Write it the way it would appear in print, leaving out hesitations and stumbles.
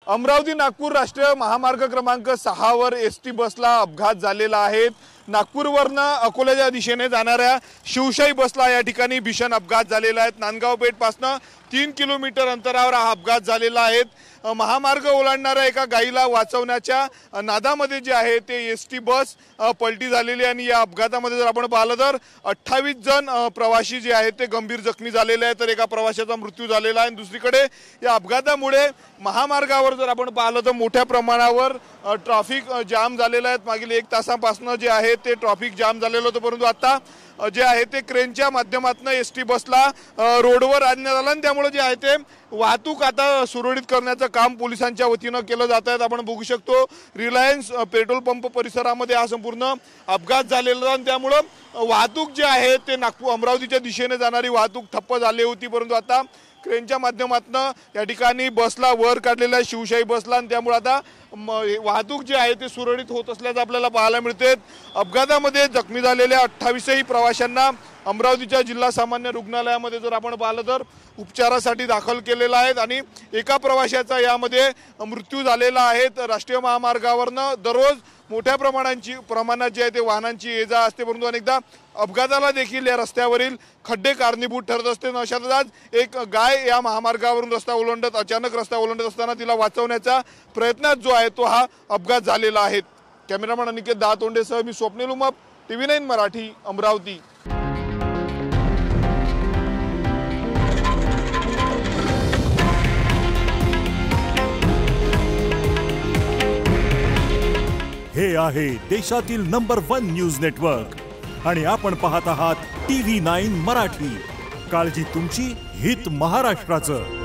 अमरावती नागपूर राष्ट्रीय महामार्ग क्रमांक 6 वर एसटी बसला अपघात झालेला आहे। नागपूरवरनं अकोल्याच्या दिशेने जाणाऱ्या शिवशाही बसला या ठिकाणी भीषण अपघात झालेला आहे। नांदगाव पेठपासून 3 किलोमीटर अंतरावर हा अपघात झालेला आहे। महामार्ग ओलांडणाऱ्या एका गाईला वाचवण्याच्या नादामध्ये जे आहे ते एसटी बस पलटी झालेली आणि या अपघातामध्ये जर आपण पाहिलं तर 28 जण प्रवासी जे आहेत ते गंभीर जखमी झालेले आहेत, तर एका प्रवाशाचा मृत्यू झालेला आहे। दुसरीकडे या अपघातामुळे महामार्गावर जर आपण पाहिलं तर मोठ्या प्रमाणावर ट्रॅफिक जाम झालेला आहे। मागील 1 तासापासून जे आहे ते ट्रॅफिक जाम झालेलं होतं, परंतु आता जे आहे ते क्रेनच्या माध्यमातून एसटी बसला रोडवर आणण्यात आलं आणि त्यामुळे जे आहे ते वाहतूक आता सुरळीत करण्याचं काम पोलिसांच्या वतीनं केलं जात आहे। आपण बघू शकतो रिलायन्स पेट्रोल पंप परिसरामध्ये हा संपूर्ण अपघात झालेला आणि त्यामुळे वाहतूक जे आहे ते नागपूर अमरावतीच्या दिशेने जाणारी वाहतूक ठप्प झाली होती, परंतु आता क्रेनच्या माध्यमातून या ठिकाणी बसला वर काढलेला शिवशाही बसला आणि त्यामुळे आता वाहतूक जी आहे ते सुरळीत होत असल्याचं आपल्याला पाहायला मिळते। अपघातामध्ये जखमी झालेल्या 28 प्रवाशांना अमरावतीच्या जिल्हा सामान्य रुग्णालयामध्ये जर आपण पाहिलं तर उपचारासाठी दाखल केलेला आहे आणि एका प्रवाशाचा यामध्ये मृत्यू झालेला आहे। तर राष्ट्रीय महामार्गावरनं दररोज मोठ्या प्रमाणात जे आहे ते वाहनांची ये-जा असते, परंतु अनेकदा अपघाताला देखील या रस्त्यावरील खड्डे कारणीभूत ठरत असते। अशातच आज एक गाय या महामार्गावरून अचानक रस्ता ओलांडत असताना तिला वाचवण्याचा प्रयत्नात जो आहे तो हा अपघात झालेला आहे। कॅमेरामॅन अनिकेत दातोंडेसह मी स्वप्नील उमाप, TV9 मराठी, अमरावती। हे आहे देशातील नंबर 1 न्यूज नेटवर्क आणि आपण पाहत आहात TV9 मराठी। काळजी तुमची, हित महाराष्ट्राचं।